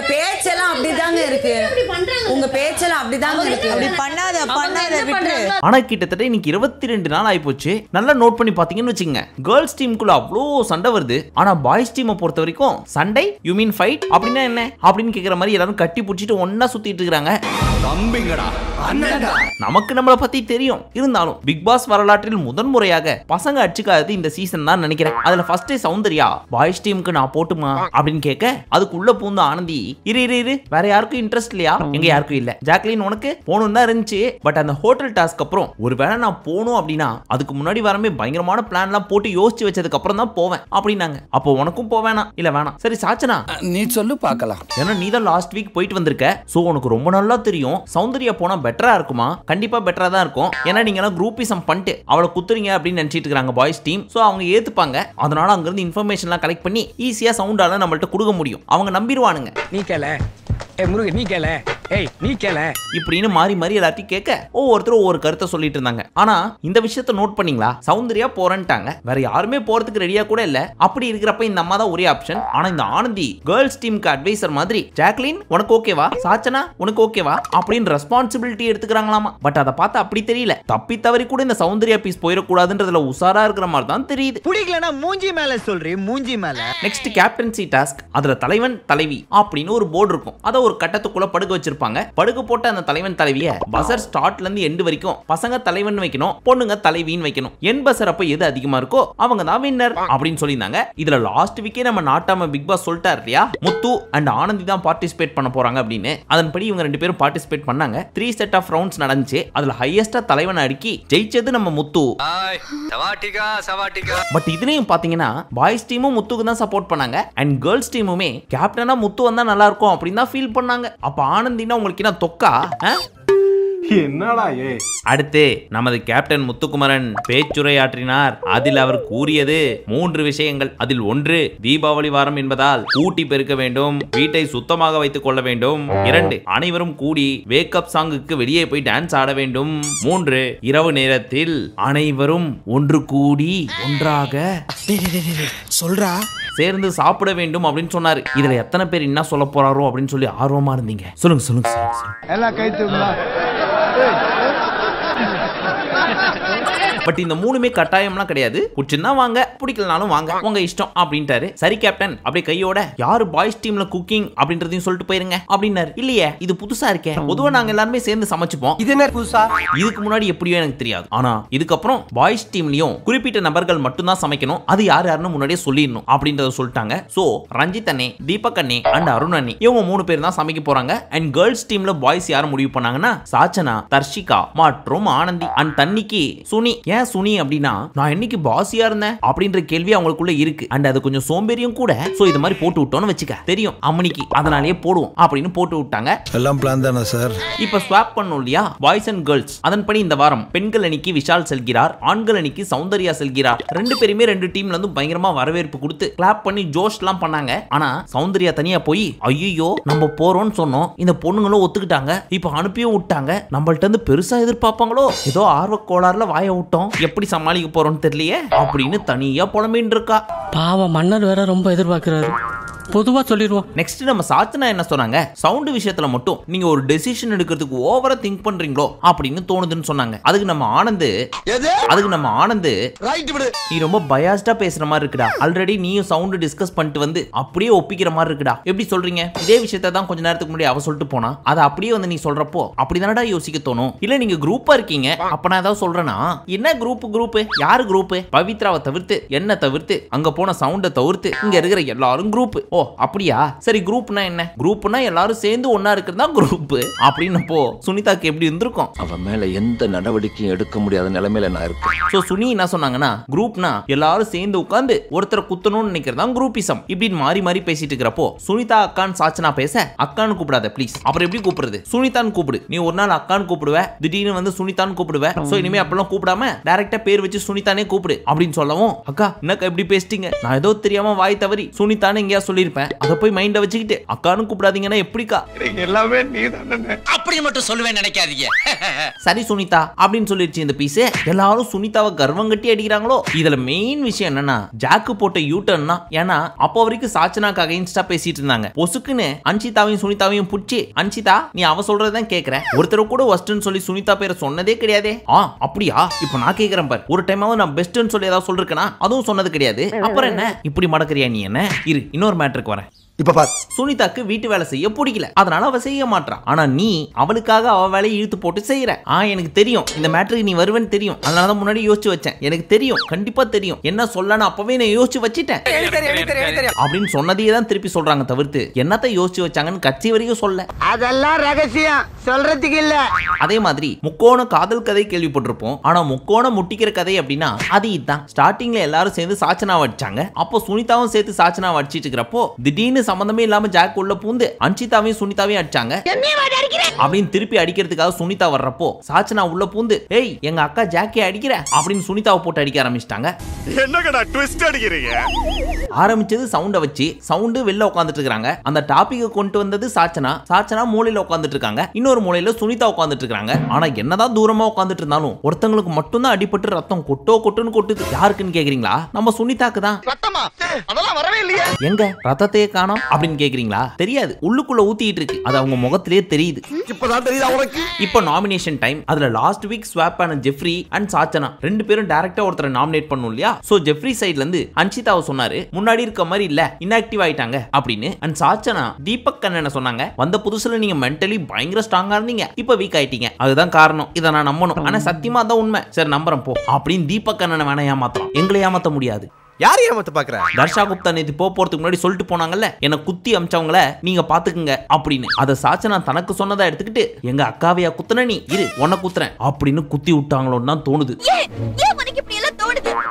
உங்க பேச்செல்லாம் அப்படிதாங்க இருக்கு. உங்க பேச்செல்லாம் அப்படிதாங்க இருக்கு. அப்படி பண்ணாத விட்டு. ஆனா கிட்டத்தட்ட இன்னைக்கு 22 நாள் ஆயிப்போச்சு. நல்லா நோட் பண்ணி பாத்தீங்கன்னு வச்சுங்க, கேர்ள்ஸ் டீமுக்குள்ள அவ்வளோ சண்டை வருது. ஆனா பாய்ஸ் டீமை பொறுத்த வரைக்கும் சண்டை யூ மீன் ஃபைட் அப்படின்னா என்ன அப்படின்னு கேக்குற மாதிரி எல்லாரும் கட்டி பிடிச்சிட்டு ஒன்னா சுத்திட்டு இருக்காங்க. நமக்கு நம்மளை பத்தி தெரியும், இருந்தாலும் பிக் பாஸ் வரலாற்றில் முதன்முறையாக பசங்க அடிச்சுக்காதது இந்த சீசன் தான் நினைக்கிறேன். அதுல ஃபர்ஸ்ட் சௌந்தர்யா பாய்ஸ் டீமுக்கு நான் போட்டுமா அப்படின்னு கேட்க, அதுக்குள்ள பூந்த ஆனந்தி இரு வேற யாருக்கும் இன்ட்ரெஸ்ட் இல்லையா? எங்க யாருக்கும் இல்ல. ஜாக்லின் உனக்கு போகணும் தான் இருந்துச்சு, பட் அந்த ஹோட்டல் டாஸ்க் அப்புறம் ஒருவேளை நான் போகணும் அப்படின்னா அதுக்கு முன்னாடி வரமே பயங்கரமான பிளான் எல்லாம் போட்டு யோசிச்சு வச்சதுக்கு அப்புறம் தான் போவேன் அப்படின்னாங்க. அப்போ உனக்கும் போவேனா? இல்ல வேணாம். சரி சாச்சனா நீ சொல்லு பார்க்கலாம். ஏன்னா நீ தான் லாஸ்ட் வீக் போயிட்டு வந்திருக்க, சோ உனக்கு ரொம்ப நல்லா தெரியும். சௌந்தர்யா போனா பெட்டரா இருக்குமா? கண்டிப்பா பெட்டரா தான் இருக்கும். ஏன்னா நீங்க எல்லாம் குரூப்பிசம் பண்ணிட்டு அவளை குத்துறீங்க அப்படின்னு நினைச்சிட்டு இருக்காங்க பாய்ஸ் டீம். சோ அவங்க ஏத்துப்பாங்க. அதனால அங்க இருந்து இன்ஃபர்மேஷன்லாம் கலெக்ட் பண்ணி ஈஸியா சவுண்டால நம்மள்ட்ட கொடுக்க முடியும். அவங்க நம்பிடுவானுங்க. நீ கேள முருகன், நீ கேள நீ கேள இப்படின்னு மாறி மாறி எல்லாத்தையும் கேட்க ஒவ்வொருத்தரும் ஒவ்வொரு கருத்தை சொல்லிட்டு இருந்தாங்க. ஆனா இந்த விஷயத்தை நோட் பண்ணீங்களா? சௌந்தர்யா போறேன்ட்டாங்க, வேற யாருமே போறதுக்கு ரெடியா கூட இல்ல. அப்படி இருக்கிறப்ப இந்த அம்மா தான் ஒரே ஆப்ஷன். ஆனா இந்த ஆனந்தி கேர்ள்ஸ் டீமுக்கு அட்வைசர் மாதிரி ஜாக்லின் உனக்கு ஓகேவா, சாச்சனா உனக்கு ஓகேவா அப்படின்னு ரெஸ்பான்சிபிலிட்டி எடுத்துக்கிறாங்களாமா. பட் அதை பார்த்து அப்படி தெரியல. தப்பி தவறி கூட இந்த சௌந்தர்யா பீஸ் போயிடக்கூடாதுன்றதுல உசாரா இருக்கிற மாதிரி தான் தெரியுது. பிடிக்கலனா மூஞ்சி மேல சொல்றீ, மூஞ்சி மேல. Next captaincy task. அதுல தலைவன் தலைவி அப்படின்னு ஒரு போர்டு இருக்கும். அதை ஒரு கட்டத்துக்குள்ள படுக்க வச்சிருப்பாங்க. படுக்க போட்ட அந்த தலைவன் தலைவிய பசர் ஸ்டார்ட்ல இருந்து எண்ட் வரைக்கும் பசங்க தலைவன் வைக்கணும், பொண்ணுங்க தலைவின்னு வைக்கணும். என் பசர் அப்ப எது அதிகமா இருக்கோ அவங்க தான் வின்னர் அப்படின்னு சொல்லியிருந்தாங்க. இதுல லாஸ்ட் வீக்கே நம்ம நாட்டாம பிக் பாஸ் சொல்லிட்டாரு இல்லையா, முத்து அண்ட் ஆனந்தி தான் பார்ட்டிசிபேட் பண்ண போறாங்க அப்படின்னு. அதன்படி இவங்க ரெண்டு பேரும் பார்ட்டிசிபேட் பண்ணாங்க. 3 செட் ஆஃப் ரவுண்ட்ஸ் நடந்துச்சு. அதுல ஹையஸ்டா தலைவன் அடிக்கி ஜெயிச்சது நம்ம முத்து. பட் இதுலயும் பாத்தீங்கன்னா பாய்ஸ் டீமும் முத்துக்கு தான் சப்போர்ட் பண்ணாங்க அண்ட் கேர்ள்ஸ் டீமுமே கேப்டனா முத்து வந்தா நல்லா இருக்கும் அப்படின்னு தான் ஃபீல் பண்ணாங்க. அப்ப ஆனந்தினா உங்களுக்கு என்ன தொக்கா? என்னடா அடுத்து நமது கேப்டன் முத்துக்குமரன் பேச்சுரையாற்றினார். அதில் அவர் கூறியது 3 விஷயங்கள். அதில் 1, தீபாவளி வாரம் என்பதால் கூட்டி பெருக்க வேண்டும், வீட்டை சுத்தமாக வைத்துக் கொள்ள வேண்டும். 2, அனைவரும் கூடி வேக்கப் சாங்குக்கு வெளியே போய் டான்ஸ் ஆட வேண்டும். 3, இரவு நேரத்தில் அனைவரும் ஒன்று கூடி ஒன்றாக சொல்றா சேர்ந்து சாப்பிட வேண்டும் அப்படின்னு சொன்னாரு. இதுல எத்தனை பேர் என்ன சொல்ல போறாரோ அப்படின்னு சொல்லி ஆர்வமா இருந்தீங்க? சொல்லுங்க. எல்லாம் கை தூக்குமா. பட் இந்த 3மே கட்டாயம்லாம் கிடையாது. பிடிச்சிருந்தா வாங்க, பிடிக்கலனாலும் வாங்க, உங்க இஷ்டம் அப்படின்ட்டாரு. சரி கேப்டன் அப்படியே கையோட யாரு பாய்ஸ் டீம்ல குக்கிங் அப்படின்றதையும் சொல்லிட்டு போயிருங்க அப்படின்னாரு. இல்லையே இது புதுசா இருக்கே, பொதுவா நாங்க எல்லாருமே சேர்ந்து சமைச்சுப்போம். இது என்ன புதுசா? இதுக்கு முன்னாடி எப்படியோ எனக்கு தெரியாது. ஆனா இதுக்கப்புறம் பாய்ஸ் டீம்லயும் குறிப்பிட்ட நபர்கள் மட்டும் தான் சமைக்கணும், அது யாருன்னு முன்னாடியே சொல்லிடணும் அப்படின்றத சொல்லிட்டாங்க. சோ ரஞ்சித் அண்ணே, தீபக் அண்ணே அண்ட் அருண் அண்ணே இவங்க 3 பேர் தான் சமைக்க போறாங்க. அண்ட் கேர்ள்ஸ் டீம்ல பாய்ஸ் யாரும் முடிவு பண்ணாங்கன்னா சாச்சனா, தர்ஷிகா மற்றும் ஆனந்தி அண்ட் தன்னிக்கு சுனி. ஏன் சுனி அப்படின்னா நான் என்னைக்கு பாசியா இருந்தேன் அப்படின்ற கேள்வி அவங்களுக்குள்ள இருக்கு. அண்ட் அது கொஞ்சம் சோம்பேறியும் கூட. சோ இது மாதிரி போட்டு விட்டோம்னு வச்சுக்க, தெரியும் அம்மனிக்கு, அதனாலேயே போடுவோம் அப்படின்னு போட்டு விட்டாங்க. எல்லாம் பிளான் தானே சார்? இப்ப ஸ்வாப் பண்ணோம் இல்லையா பாய்ஸ் அண்ட் கேர்ள்ஸ். அதன்படி இந்த வாரம் பெண்கள் அணிக்கு விஷால் செல்கிறார், ஆண்கள் அணிக்கு சௌந்தர்யா செல்கிறார். 2 பேருமே 2 டீம்ல இருந்து பயங்கரமா வரவேற்பு கொடுத்து கிளாப் பண்ணி ஜோஷ் எல்லாம் பண்ணாங்க. ஆனா சௌந்தர்யா தனியா போய் ஐயோ நம்ம போறோம்னு சொன்னோம், இந்த பொண்ணுங்களும் ஒத்துக்கிட்டாங்க, இப்ப அனுப்பியும் விட்டாங்க, நம்மள்ட்ட இருந்து பெருசா எதிர்பார்ப்பாங்களோ, ஏதோ ஆர்வ கோளாறுல வாய விட்டோம், எப்படி சமாளிக்க போறோம்னு தெரியலையே அப்படின்னு தனியா புலம்பின்னு இருக்கா. பாவம் மன்னர் வேற ரொம்ப எதிர்பார்க்கிறாரு. பொதுவா சொல்லிடுவோம். நெக்ஸ்ட் நம்ம சாச்சனா என்ன சொன்னாங்க, சவுண்ட் விஷயத்துல மட்டும் நீங்க ஒரு டெசிஷன் எடுக்கிறதுக்கு ஓவரா திங்க் பண்றீங்களோ அப்படின்னு தோணுதுன்னு சொன்னாங்க. அதுக்கு நம்ம ஆனந்த் நீ ரொம்ப பயாஸ்டா பேசுற மாதிரி இருக்குடா, ஆல்ரெடி நீயும் சவுண்ட் டிஸ்கஸ் பண்ணிட்டு வந்து அப்படியே ஒப்பிக்கிற மாதிரி இருக்குடா, எப்படி சொல்றீங்க? இதே விஷயத்தை தான் கொஞ்ச நேரத்துக்கு முன்னாடி அவ சொல்லிட்டு போனா, அதை அப்படியே வந்து நீ சொல்றப்போ அப்படிதானடா யோசிக்க தோணும். இல்ல நீங்க குரூப்பா இருக்கீங்க, அப்ப நான் ஏதாவது சொல்றேன்னா என்ன குரூப் யாரு குரூப்? பவித்ராவை தவிர்த்து, என்ன தவிர்த்து, அங்க போன சவுண்டை தவிர்த்து இங்க இருக்கிற எல்லாரும் குரூப். ஓ அப்படியா? சரி குரூப்னா என்ன? குரூப்னா எல்லாரும் சேர்ந்து ஒண்ணா இருக்கிறது தான் குரூப் அப்படின்னப்போ சுனிதாக்கு எப்படி இருந்திருக்கும்? அவன் மேல எந்த நடவடிக்கையும் எடுக்க முடியாத நிலைமையில நான் இருக்கேன். சோ சுனி என்ன சொன்னாங்கன்னா, குரூப்னா எல்லாரும் சேர்ந்து உட்கார்ந்து ஒருத்தரை குத்தணும்னு நினைக்கிறது தான் குரூப்பிசம் இப்படின்னு மாறி மாறி பேசிட்டு இருக்கிறப்போ சுனிதா அக்கான்னு சாச்சனா பேச, அக்கான்னு கூப்பிடாத ப்ளீஸ். அப்புறம் எப்படி கூப்பிடுறது? சுனிதான்னு கூப்பிடு. நீ ஒரு நாள் அக்கான்னு கூப்பிடுவ, திடீர்னு வந்து சுனிதான்னு கூப்பிடுவ. சோ இனிமே அப்பெல்லாம் கூப்பிடாம டைரக்டா பேர் வச்சு சுனிதானே கூப்பிடு அப்படின்னு சொல்லவும், அக்கா என்னக்கா எப்படி பேசிட்டீங்க, நான் ஏதோ தெரியாம வாய் தவறி சுனிதான்னு எங்கேயா சொல்லி சொல்லியிருப்பேன். அதை போய் மைண்ட வச்சுக்கிட்டு அக்கான்னு கூப்பிடாதீங்கன்னா எப்படிக்கா? எல்லாமே நீதானே. அப்படி மட்டும் சொல்லுவேன் நினைக்காதீங்க. சரி சுனிதா அப்படின்னு சொல்லிருச்சு இந்த பீஸ். எல்லாரும் சுனிதாவை கர்வம் கட்டி அடிக்கிறாங்களோ. இதுல மெயின் விஷயம் என்னன்னா ஜாக்கு போட்ட யூட்டர்ன் தான். ஏன்னா அப்போ வரைக்கும் சாச்சனாக்கு அகைன்ஸ்டா பேசிட்டு இருந்தாங்க. பொசுக்குன்னு அன்சிதாவையும் சுனிதாவையும் புடிச்சு, அன்சிதா நீ அவ சொல்றதான் கேக்குற, ஒருத்தர கூட வஸ்ட்னு சொல்லி சுனிதா பேரை சொன்னதே கிடையாதே. அப்படியா? இப்ப நான் கேக்குறேன் பாரு, ஒரு டைமாவது நான் பெஸ்ட்னு சொல்லி ஏதாவது சொல்லிருக்கேனா? அதுவும் சொன்னது கிடையாது. அப்புறம் என்ன இப்படி மடக்கறியா நீ? என்ன இரு, இன்னொரு மேட்டருக்கு வரேன். இப்ப பார், சுனிதாக்கு வீட்டு வேலை செய்ய பிடிக்கல, அதனால அவ செய்ய மாட்டான். ஆனா நீ அவளுக்காக அவ வேலையை இழுத்து போட்டு செய்யற. எனக்கு தெரியும் இந்த மேட்டருக்கு நீ வருவேன்னு தெரியும். அதனாலதான் முன்னாடி யோசிச்சு வச்சேன். எனக்கு தெரியும், கண்டிப்பா தெரியும். என்ன சொல்லணும் அப்பவே நான் யோசிச்சு வச்சிட்டேன் அப்படின்னு சொன்னதையே தான் திருப்பி சொல்றாங்க தவிர்த்து என்னத்தை யோசிச்சு வச்சாங்கன்னு கட்சி வரைக்கும் சொல்ல. அதெல்லாம் ரகசியம் சொல்றதுக்கு இல்ல. அதே மாதிரி முக்கோண காதல் கதை கேள்விப்பட்டிருப்போம். ஆனா முக்கோண முட்டிக்கிற கதை அப்படின்னா அது இதுதான். ஸ்டார்டிங்ல எல்லாரும் சேர்ந்து சாச்சனாவை அடிச்சாங்க. அப்போ சுனிதாவும் சேர்த்து சாச்சனாவை அடிச்சிட்டு இருக்கிறப்போ திடீர்னு சம்பந்தமே இல்லாம ஜாக் உள்ள பூந்து அன்சிதாவையும் சுனிதாவையும் அடிச்சாங்க. அப்படின்னு திருப்பி அடிக்கிறதுக்காக சுனிதா வர்றப்போ சாச்சனா உள்ள பூந்து ஏய் எங்க அக்கா ஜாக்கி அடிக்கிற அப்படின்னு சுனிதாவை போட்டு அடிக்க ஆரம்பிச்சிட்டாங்க. என்னங்கடா ட்விஸ்ட் அடிக்கிறீங்க? ஆரம்பிச்சது சவுண்ட வச்சு, சவுண்டு வெளில உட்காந்துட்டு இருக்காங்க. அந்த டாபிக் கொண்டு வந்தது சாச்சனா. சாச்சனா மூலையில உட்காந்துட்டு இருக்காங்க, இன்னொரு மூலையில சுனிதா உட்காந்துட்டு இருக்காங்க. ஆனா என்னதான் தூரமா உட்காந்துட்டு இருந்தாலும் ஒருத்தங்களுக்கு மட்டும் தான் அடிபட்டு ரத்தம் கொட்டுன்னு கொட்டுது. யாருக்குன்னு கேக்குறீங்களா? நம்ம சுனிதாக்கு தான். அதெல்லாம் வரவே இல்லையே. எங்க ரத்தத்தையே காணோம் அப்படின்னு கேக்குறீங்களா? தெரியாது, உள்ளுக்குள்ள ஊத்திட்டு இருக்கு. அது அவங்க முகத்திலேயே தெரியுது. இப்பதான் தெரியுதா உனக்கு? இப்போ நாமினேஷன் டைம். அதுல லாஸ்ட் வீக் ஸ்வாப் ஆன ஜெஃப்ரி அண்ட் சாச்சனா ரெண்டு பேரும் டைரக்டா ஒருத்தரை நாமினேட் பண்ணும் இல்லையா? சோ ஜெஃப்ரி சைடுல இருந்து அன்சிதாவை சொன்னாரு முன்னாடி இருக்க மாதிரி இல்ல, இன்ஆக்டிவ் ஆயிட்டாங்க அப்படின்னு. அண்ட் சாச்சனா தீபக் கண்ணனை சொன்னாங்க வந்த புதுசுல நீங்க மென்டலி பயங்கர ஸ்ட்ராங்கா இருந்தீங்க, இப்ப வீக் ஆயிட்டீங்க, அதுதான் காரணம். இதை நான் நம்பணும். ஆனா சத்தியமா தான் உண்மை. சரி நம்புறேன் போ அப்படின்னு தீபக் கண்ணனை வேணா ஏமாத்தலாம், எங்களை ஏமாத்த முடியாது. யார் ஏமாத்த பாக்குற? தர்ஷா குப்தா நேத்து போறதுக்கு முன்னாடி சொல்லிட்டு போனாங்கல்ல, என்ன குத்தி அமிச்சவங்கள நீங்க பாத்துக்குங்க அப்படின்னு. அத சாச்சனா தனக்கு சொன்னதா எடுத்துக்கிட்டு எங்க அக்காவையா குத்துன நீ இரு உன்னை குத்துறேன் அப்படின்னு குத்தி விட்டாங்களோன்னு தான் தோணுது.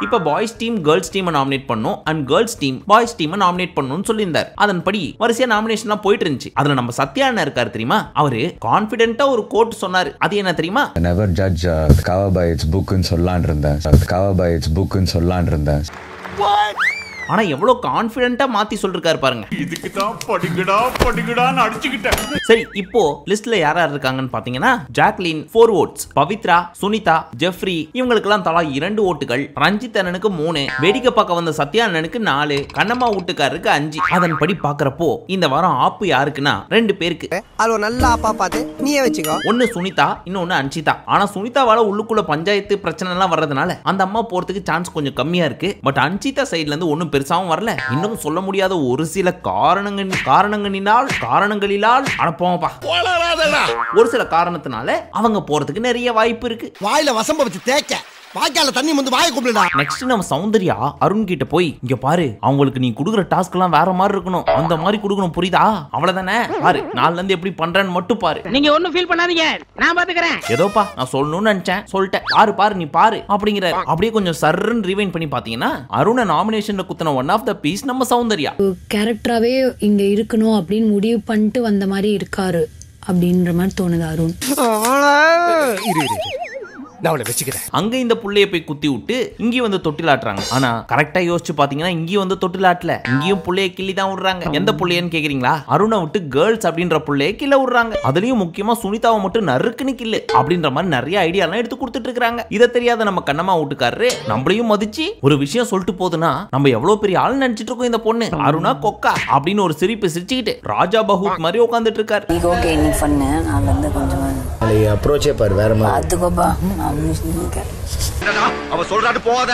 இப்ப boys team girls team nominate பண்ணும் and girls team boys team nominate பண்ணணும்னு சொல்லியிருந்தார். அதன்படி வரிசையா நாமினேஷன்லாம் போயிட்டு இருந்துச்சு. அதுல நம்ம சத்யா அண்ணா இருக்காரு தெரியுமா? அவரு கான்பிடென்ட்டா ஒரு கோட் சொன்னாரு. அது என்ன தெரியுமா? never judge cover by its book ன்னு சொல்லலாம்னு இருந்தேன். cover by its book ன்னு சொல்லலாம்னு இருந்தேன். ஆனா எவ்வளவு கான்பிடென்ட்டா மாத்தி சொல்லிருக்காரு பாருங்க. இதுக்கு தான் படிக்கடான்னு அடிச்சுக்கிட்டேன். சரி இப்போ லிஸ்ட்ல யார் யார் இருக்காங்கன்னு பாத்தீங்கன்னா Jacqueline 4 votes, Pavithra, Sunitha, Jeffrey இவங்களுக்கெல்லாம் தலா 2 ஓட்டுகள், ரஞ்சித் அண்ணனுக்கு 3, வேடிக்கை பார்க்க வந்த சத்யா அண்ணனுக்கு 4, கண்ணம்மா வீட்டுக்காரருக்கு 5. அதன்படி பாக்குறப்போ இந்த வாரம் ஆப்பு யாருக்குன்னா 2 பேருக்கு. அது ஒரு நல்ல ஆப்பா பார்த்து நீயே வச்சுக்கோ. ஒன்னு சுனிதா, இன்னொன்னு அன்சிதா. ஆனா சுனிதாவால உள்ளுக்குள்ள பஞ்சாயத்து பிரச்சனை எல்லாம் வர்றதுனால அந்த அம்மா போறதுக்கு சான்ஸ் கொஞ்சம் கம்மியா இருக்கு. பட் அன்சிதா சைடுல இருந்து ஒன்னும் பெருசாவும் வரல. இன்னும் சொல்ல முடியாத ஒரு சில காரணங்களினால் அனுப்போம்பா, ஒரு சில காரணத்தினால அவங்க போறதுக்கு நிறைய வாய்ப்பு இருக்கு. வாயில வசம்ப வச்சு தேக்க வாய்க்கால தண்ணி வந்து வாயை கூப்பிடுடா. நெக்ஸ்ட் நம்ம சௌந்தர்யா அருண் கிட்ட போய் இங்க பாரு, அவங்களுக்கு நீ குடுக்குற டாஸ்க் எல்லாம் வேற மாதிரி இருக்கணும், அந்த மாதிரி குடுக்கணும், புரியுதா? அவ்வளவுதானே, பாரு நாள்ல இருந்து எப்படி பண்றேன்னு மட்டும் பாரு. நீங்க ஒண்ணும் ஃபீல் பண்ணாதீங்க, நான் பாத்துக்கறேன். ஏதோப்பா நான் சொல்லணும்னு நினைச்சேன், சொல்லிட்டேன். பாரு நீ பாரு அப்படிங்கிற. அப்படியே கொஞ்சம் சர்ன்னு ரிவைண்ட் பண்ணி பாத்தீங்கன்னா அருண நாமினேஷன்ல குத்துன ஒன் ஆஃப் த பீஸ் நம்ம சௌந்தர்யா. கேரக்டராவே இங்க இருக்கணும் அப்படின்னு முடிவு பண்ணிட்டு வந்த மாதிரி இருக்காரு அப்படின்ற மாதிரி தோணுது அருண். அங்க இந்த புள்ளைய போய் குத்தி விட்டு இங்கேயும் வந்து தொட்டிலாட்டுறாங்க. ஆனா கரெக்டா யோசிச்சு பாத்தீங்கன்னா இங்கேயும் வந்து தொட்டிலாட்டல, இங்கேயும் புள்ளைய கிள்ளி தான் விடுறாங்க. எந்த புள்ளையன்னு கேக்குறீங்களா? அருணை விட்டு கேர்ள்ஸ் அப்படின்ற புள்ளைய கிள்ள விடுறாங்க. அதுலயும் முக்கியமா சுனிதாவை மட்டும் நறுக்குன்னு கில்லு அப்படின்ற மாதிரி நிறைய ஐடியா எல்லாம் எடுத்து கொடுத்துட்டு இருக்காங்க. இதை தெரியாத நம்ம கண்ணம்மா வீட்டுக்காரரு நம்மளையும் மதிச்சு ஒரு விஷயம் சொல்லிட்டு போதுன்னா நம்ம எவ்வளவு பெரிய ஆள் நினைச்சிட்டு இருக்கோம். இந்த பொண்ணு அருணா கொக்கா அப்படின்னு ஒரு சிரிப்பு சிரிச்சுக்கிட்டு ராஜா பகூத் மாதிரி உட்காந்துட்டு இருக்காரு. அப்ரோச்சே பாரு வேற மாதிரி. அவ சொல்றாட்டு போகாத.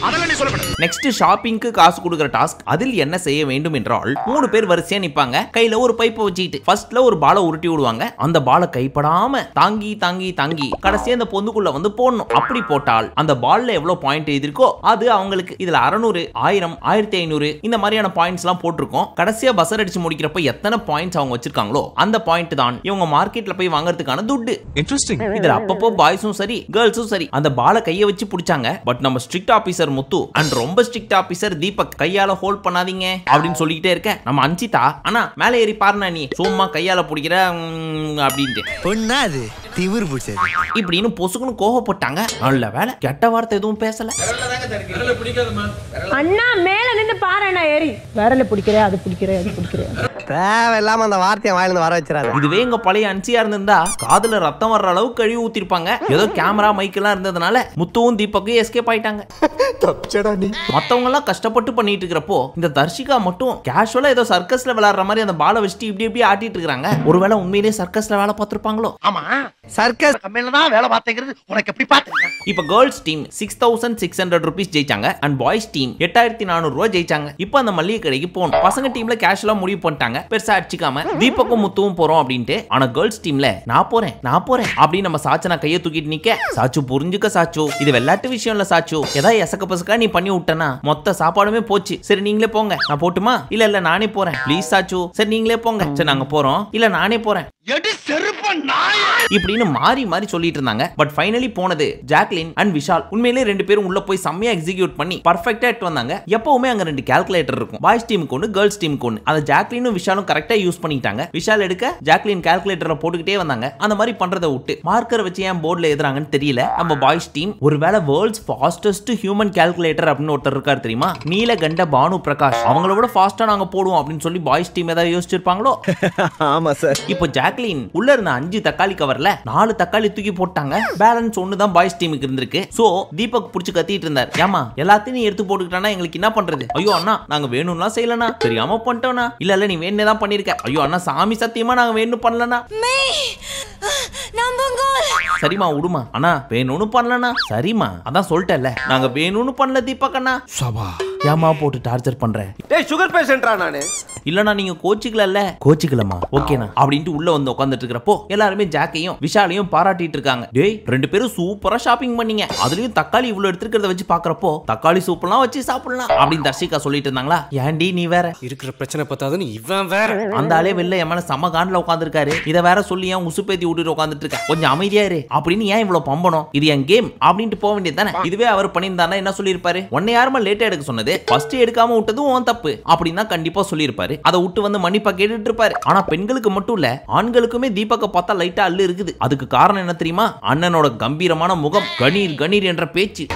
அதெல்லாம் நீ சொல்லப்பட. நெக்ஸ்ட் ஷாப்பிங்க்கு காசு கொடுக்கிற டாஸ்க். அதில் என்ன செய்ய வேண்டும் என்றால் 3 பேர் வரிசையா நிப்பாங்க, கையில ஒரு பைப்பை வச்சுக்கிட்டு. ஃபர்ஸ்ட்ல ஒரு பாலை உருட்டி விடுவாங்க. அந்த பாலை கைப்படாம தாங்கி தாங்கி தாங்கி கடைசியா அந்த பொந்துக்குள்ள வந்து போடணும். அப்படி போட்டால் அந்த பால்ல எவ்வளவு பாயிண்ட் எழுதிருக்கோ அது அவங்களுக்கு. இதுல 600, 1000, 1500 இந்த மாதிரியான பாயிண்ட்ஸ் எல்லாம் போட்டிருக்கோம். கடைசியா பஸ்ஸர் அடிச்சு முடிக்கிறப்ப எத்தனை பாயிண்ட்ஸ் அவங்க வச்சிருக்காங்களோ அந்த பாயிண்ட் தான் இவங்க மார்க்கெட்ல போய் வாங்குறதுக்கான துட்டு. இன்ட்ரெஸ்டிங். இதுல அப்பப்போ பாய்ஸும் சரி கேர்ள்ஸும் சரி அந்த பாலை கையை வச்சு பிடிச்சாங்க. பட் நம்ம strict officer officer Muthu and ரொம்ப ஸ்ட்ரிக்ட் ஆபீசர் தீபக் கையால ஹோல்ட் பண்ணாதீங்க அப்படின்னு சொல்லிக்கிட்டே இருக்க நம்ம அன்சிதா அண்ணா மேலே ஏறி பாருண்ணா நீ சும்மா கையால பிடிக்கிற அப்படின்ட்டு பொண்ணாது திமிரு பிடிச்சது இப்படின்னு பொசுக்குன்னு கோவப்பட்டாங்க. நல்ல வேலை கெட்ட வார்த்தை எதுவும் பேசல. அண்ணா மேல நின்னு பாரு அண்ணா ஏறி விரல பிடிக்கிறேன் அது பிடிக்கிறேன் அது பிடிக்கிறேன் தேவையில்லாம அந்த வார்த்தையை வாயிலிருந்து வர வச்சிடாது. இதுவே எங்க பழைய அன்சியா இருந்திருந்தா காதுல ரத்தம் வர்ற அளவுக்கு கழுவி ஊத்திருப்பாங்க. ஏதோ கேமரா மைக் எல்லாம் இருந்ததுனால முத்துவும் தீபக்கும் எஸ்கேப் ஆயிட்டாங்க. மத்தவங்க எல்லாம் கஷ்டப்பட்டு பண்ணிட்டு இருக்கிறப்போ இந்த தர்ஷிகா மட்டும் கேஷுவலா ஏதோ சர்க்கஸ்ல விளையாடுற மாதிரி அந்த பாலை வச்சுட்டு இப்படி இப்படி ஆட்டிட்டு இருக்காங்க. ஒருவேளை உண்மையிலேயே சர்க்கஸ்ல வேலை பார்த்திருப்பாங்களோ? ஆமா சர்க்கஸ் கம்பெனில தான் வேலை பார்த்தேங்கிறது உனக்கு எப்படி பாத்தீங்க? இப்ப கேர்ள்ஸ் டீம் 6600 ரூபீஸ் ஜெயிச்சாங்க அண்ட் பாய்ஸ் டீம் 8400 ரூபாய் ஜெயிச்சாங்க. இப்போ அந்த மளிகை கடைக்கு போகணும். பசங்க டீம்ல கேஷுவலா முடிவு பண்ணிட்டாங்க பெருசா அடிச்சுக்காம தீபக்கும் முத்துவும் போறோம் அப்படின்ட்டு. ஆனா கேர்ள்ஸ் டீம்ல நான் போறேன் அப்படின்னு நம்ம சாச்சனா கையை தூக்கிட்டு நிக்க, சாச்சு புரிஞ்சுக்க சாச்சு, இது விளையாட்டு விஷயம் இல்ல சாச்சு, ஏதாவது எசக்க பசக்கா நீ பண்ணி விட்டனா மொத்த சாப்பாடுமே போச்சு. சரி நீங்களே போங்க, நான் போட்டுமா? இல்ல நானே போறேன் ப்ளீஸ் சாச்சு. சரி நீங்களே போங்க. சரி நாங்க போறோம். இல்ல நானே போறேன் இப்படின்னு மாறி மாறி சொல்லிட்டு இருந்தாங்க. பட் ஃபைனலி போனது ஜாக்லின் அண்ட் விஷால். உண்மையிலே ரெண்டு பேரும் உள்ள போய் செம்மையா எக்ஸிக்யூட் பண்ணி பர்ஃபெக்ட்டா எடுத்து வந்தாங்க. எப்பவுமே அங்க ரெண்டு கால்குலேட்டர் இருக்கும், பாய்ஸ் டீமுக்கு ஒன்னு கேர்ள்ஸ் டீமுக்கு ஒன்னு. அதை ஜாக்லினும் விஷாலும் கரெக்டா யூஸ் பண்ணிட்டாங்க. விஷால் எடுக்க ஜாக்லின் கால்குலேட்டரை போட்டுக்கிட்டே வந்தாங்க. அந்த மாதிரி பண்றதை விட்டு மார்க்கர் வச்சு ஏன் போர்டுல எழுதுறாங்கன்னு தெரியல. நம்ம பாய்ஸ் டீம் ஒருவேளை வேர்ல்ட்ஸ் ஃபாஸ்டஸ்ட் ஹியூமன் கால்குலேட்டர் அப்படின்னு ஒருத்தர் இருக்காரு தெரியுமா, நீலகண்ட பானு பிரகாஷ், அவங்கள விட ஃபாஸ்டா நாங்க போடுவோம் அப்படின்னு சொல்லி பாய்ஸ் டீம் ஏதாவது யோசிச்சிருப்பாங்களோ? ஆமா சார். இப்போ ஜாக்லின் உள்ள இருந்த 5 தக்காளி கவர்ல 4 தக்காளி தூக்கி போட்டாங்க. பேலன்ஸ் ஒன்னு தான் பாய்ஸ் டீமுக்கு இருந்திருக்கு. சோ தீபக் புடிச்சு கத்திட்டு இருந்தார், ஏமா எல்லாத்தையும் எடுத்து போட்டுக்கிட்டானா எங்களுக்கு என்ன பண்றது? ஐயோ அண்ணா நாங்க வேணும்லாம் செய்யலனா, தெரியாம பண்ணிட்டோம்னா. இல்ல நீ வேணும்னே தான் பண்ணிருக்க. ஐயோ அண்ணா சாமி சத்தியமா நாங்க வேணும் பண்ணலனா. சரிமா விடுமா. அண்ணா வேணும்னு பண்ணலனா. சரிமா அதான் சொல்லிட்டேன்ல நாங்க வேணும்னு பண்ணல தீபக் அண்ணா. சபா ஏமா போட்டு டார்ச்சர் பண்றேன்? டேய் சுகர் பேஷண்டா நானு. இல்லனா நீங்க கோச்சிக்கலல்ல? கோச்சிக்கலமா ஓகேனா அப்படின்ட்டு உள்ள வந்து உட்கார்ந்துட்டு இருக்கறப்போ எல்லாரும் ஜாக்கையும் விஷாலையும் பாராட்டிட்டு இருக்காங்க. டேய் ரெண்டு பேரும் சூப்பரா ஷாப்பிங் பண்ணீங்க, அதுலயும் தக்காளி இவ்வளவு எடுத்துக்கிறத வச்சு பாக்குறப்போ தக்காளி சூப்லாம் வச்சு சாப்பிடலாம் அப்படின்னு தர்ஷிகா சொல்லிட்டு இருந்தாங்களா. ஏன்டி நீ வேற இருக்கிற பிரச்சனை பார்த்தாதுன்னு இவன் வேற அந்த ஆளே வெளில என் மேல செம காண்டில் உட்காந்துருக்காரு. இதை வேற சொல்லி ஏன் உசுப்பேத்தி விட்டுட்டு உட்காந்துட்டு இருக்க, கொஞ்சம் அமைதியா இரு அப்படின்னு ஏன் இவ்வளவு பம்பணும், இது என் கேம் அப்படின்ட்டு போக வேண்டியது தானே. இதுவே அவர் பண்ணியிருந்தாருன்னா என்ன சொல்லியிருப்பாரு? உன்னை யாருமா லேட்டா எடுக்க சொன்னது, ஃபர்ஸ்ட் எடுக்காம விட்டதும் உன் தப்பு அப்படின்னா கண்டிப்பா சொல்லியிருப்பாரு. அதை விட்டு வந்து மன்னிப்பா கேட்டுட்டு இருப்பாரு. ஆனா பெண்களுக்கு மட்டும் இல்ல ஆண்களுக்குமே தீபக்க பார்த்தா லைட்டா அள்ளு இருக்குது. அதுக்கு காரணம் என்ன தெரியுமா? அண்ணனோட கம்பீரமான முகம், கணீர் கணீர் என்ற பேச்சு.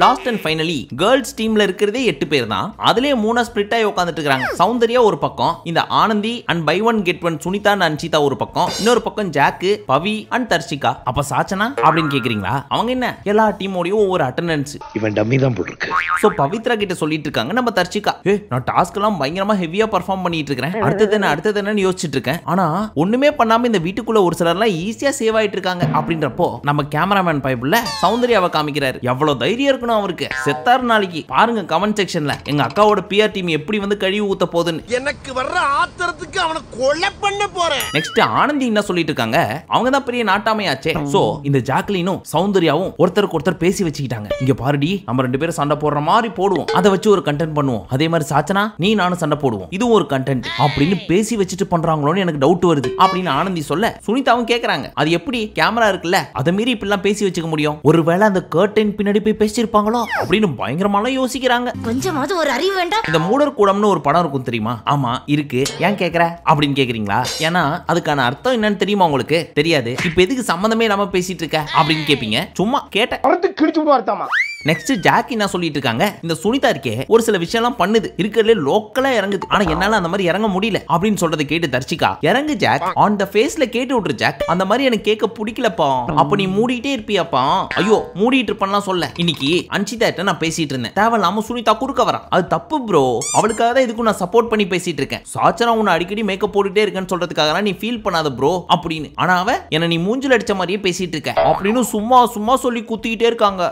லாஸ்ட் அண்ட் ஃபைனலி கேர்ள்ஸ் டீம்ல இருக்கிறதே 8 பேர் தான். அதுலயே 3 ஸ்பிளிட் ஆகி உட்கார்ந்துட்டு இருக்காங்க. சௌந்தர்யா ஒரு பக்கம், இந்த Anandhi and buy one get one Sunitha and Ansitha ஒரு பக்கம், இன்னொரு பக்கம் ஜாக்கு, பவி அண்ட் தர்ஷிகா. அப்ப சாச்சனா அப்படின்னு கேக்குறீங்களா? அவங்க என்ன எல்லா டீமோடயும் ஒவ்வொரு அட்டெண்டன்ஸ். இவன் டம்மி தான் போட்டுருக்கு. சோ பவித்ரா கிட்ட சொல்லிட்டு இருக்காங்க நம்ம தர்ஷிகா, நான் டாஸ்க் எல்லாம் பயங்கரமா ஹெவியா பெர்ஃபார்ம் பண்ணிட்டு இருக்கேன், அடுத்தது என்னன்னு யோசிச்சுட்டு இருக்கேன். ஆனா ஒண்ணுமே பண்ணாம இந்த வீட்டுக்குள்ள ஒரு சிலர்லாம் ஈஸியா சேவ் ஆயிட்டு இருக்காங்க அப்படின்றப்போ நம்ம கேமராமேன் பைபிள்ல சௌந்தர்யாவை காமிக்கிறாரு. எவ்வளவு தைரியம் இருக்கணும் அவருக்கு. செத்தார் நாளைக்கு பாருங்க கமெண்ட் செக்ஷன்ல எங்க அக்காவோட பிஆர் டீம் எப்படி வந்து கழிவு ஊத்த போகுதுன்னு. எனக்கு வர்ற ஆத்திரத்துக்கு அவனை கொலை பண்ண போறேன். நெக்ஸ்ட் ஆனந்தி என்ன சொல்லிட்டு இருக்காங்க, அவங்க தான் பெரிய நாட்டாமையாச்சே. சோ இந்த ஜாக்லினும் சௌந்தர்யாவும் ஒருத்தருக்கு ஒருத்தர் பேசி வச்சுக்கிட்டாங்க. இங்க பாருடி நம்ம ரெண்டு பேரும் சண்டை போடுற மாதிரி போடுவோம், அதை வச்சு ஒரு கண்டென்ட் பண்ணுவோம். அதே மாதிரி சாச்சனா நீ நானும் சண்டை போடுவோம், இதுவும் ஒரு கண்டென்ட் அப்படின்னு பேசி வச்சுட்டு பண்றாங்களோன்னு எனக்கு டவுட் வருது அப்படின்னு ஆனந்தி சொல்ல சுனிதாவும் கேக்குறாங்க, அது எப்படி கேமரா இருக்குல்ல அதை மீறி இப்படிலாம் பேசி வச்சுக்க முடியும்? ஒருவேளை அந்த கர்டன் பின்னாடி போய் பேசிருப்பாங்களோ அப்படின்னு பயங்கரமா யோசிக்கிறாங்க. கொஞ்சமாவது ஒரு அறிவு வேண்டாம். இந்த மூடர் கூடம்னு ஒரு படம் இருக்கும் தெரியுமா? ஆமா இருக்கு. ஏன் கேக்குற அப்படின்னு கேக்குறீங்களா? ஏன்னா அதுக்கான அர்த்தம் என்னன்னு தெரியுமா உங்களுக்கு? தெரியாது. இப்ப எதுக்கு சம்பந்தமே இல்லாம பேசிட்டு இருக்க அப்படின்னு கேப்பீங்க. சும்மா கேட்ட நெக்ஸ்ட் ஜாக் என்ன சொல்லிட்டு இருக்காங்க, இந்த சுனிதா இருக்கே ஒரு சில விஷயம் எல்லாம் பண்ணுது, இருக்கிறதுல லோக்கலா இறங்குது, ஆனா என்னால அந்த மாதிரி இறங்க முடியல அப்படின்னு சொல்றதை கேட்டு தர்ஷிகா, இறங்கு ஜாக் ஆன் த ஃபேஸ்ல கேட்டு விட்டுரு ஜாக், அந்த மாதிரி எனக்கு கேட்க பிடிக்கலப்பா, அப்ப நீ மூடிட்டே இருப்பியாப்பா. ஐயோ மூடிட்டு இருப்பேன்லாம் சொல்ல, இன்னைக்கு அன்சிதா கிட்ட நான் பேசிட்டு இருந்தேன், தேவையில்லாம சுனிதா குறுக்க வரா, அது தப்பு ப்ரோ, அவளுக்காக தான் இதுக்கு நான் சப்போர்ட் பண்ணி பேசிட்டு இருக்கேன். சாச்சனா உன்னை அடிக்கடி மேக்கப் போட்டுட்டே இருக்கேன்னு சொல்றதுக்காக நீ ஃபீல் பண்ணாத ப்ரோ அப்படின்னு. ஆனா அவ என்ன நீ மூஞ்சில அடிச்ச மாதிரியே பேசிட்டு இருக்க அப்படின்னு சும்மா சும்மா சொல்லி குத்திக்கிட்டே இருக்காங்க.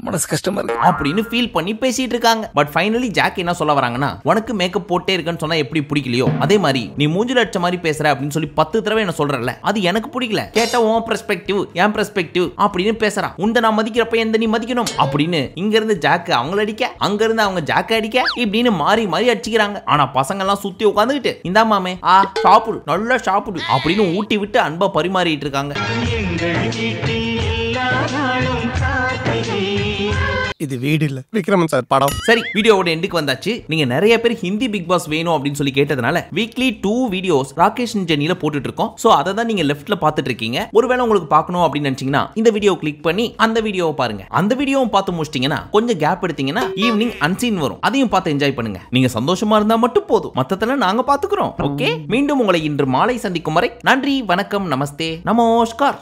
மனசு கஷ்டமா இருக்கு அப்படின்னு ஃபீல் பண்ணி பேசிட்டு இருக்காங்க. பட் ஃபைனலி ஜாக் என்ன சொல்ல வராங்கன்னா, உனக்கு மேக்கப் போட்டே இருக்கன்னு சொன்னா எப்படி பிடிக்கலையோ அதே மாதிரி நீ மூஞ்சில அடிச்ச மாதிரி பேசுற அப்படின்னு சொல்லி 10 தடவை என்ன சொல்றல, அது எனக்கு பிடிக்கல, கேட்டா உன் பெர்ஸ்பெக்டிவ் என் பெர்ஸ்பெக்டிவ் அப்படின்னு பேசுறான். உன்னை நான் மதிக்கிறப்ப எந்த நீ மதிக்கணும் அப்படின்னு இங்க இருந்து ஜாக் அவங்கள அடிக்க, அங்க இருந்து அவங்க ஜாக்க அடிக்க, இப்படின்னு மாறி மாறி அடிச்சுக்கிறாங்க. ஆனா பசங்க எல்லாம் சுத்தி உட்காந்துக்கிட்டு இந்தா மாமே சாப்பிடு நல்லா சாப்பிடு அப்படின்னு ஊட்டி விட்டு அன்பா பரிமாறிட்டு இருக்காங்க. இது வீடு இல்ல விக்ரமன் சார் படம். சரி, வீடியோவோட எண்டுக்கு வந்தாச்சு. நீங்க நிறைய பேர் ஹிந்தி பிக் பாஸ் வேணும் அப்படின்னு சொல்லி கேட்டதுனால வீக்லி 2 வீடியோஸ் ராகேஷ் ஜெனில போட்டுட்டு இருக்கோம். சோ அதை தான் நீங்க லெஃப்ட்ல பாத்துட்டு இருக்கீங்க. ஒருவேளை உங்களுக்கு பார்க்கணும் அப்படின்னு நினைச்சீங்கன்னா இந்த வீடியோ கிளிக் பண்ணி அந்த வீடியோவை பாருங்க. அந்த வீடியோவை பார்த்து முடிச்சிட்டீங்கன்னா கொஞ்சம் கேப் எடுத்தீங்கன்னா ஈவினிங் அன்சீன் வரும். அதையும் பார்த்து என்ஜாய் பண்ணுங்க. நீங்க சந்தோஷமா இருந்தா மட்டும் போதும், மத்ததெல்லாம் நாங்க பாத்துக்கிறோம். ஓகே, மீண்டும் உங்களை இன்று மாலை சந்திக்கும் வரை நன்றி, வணக்கம், நமஸ்தே, நமஸ்கார்.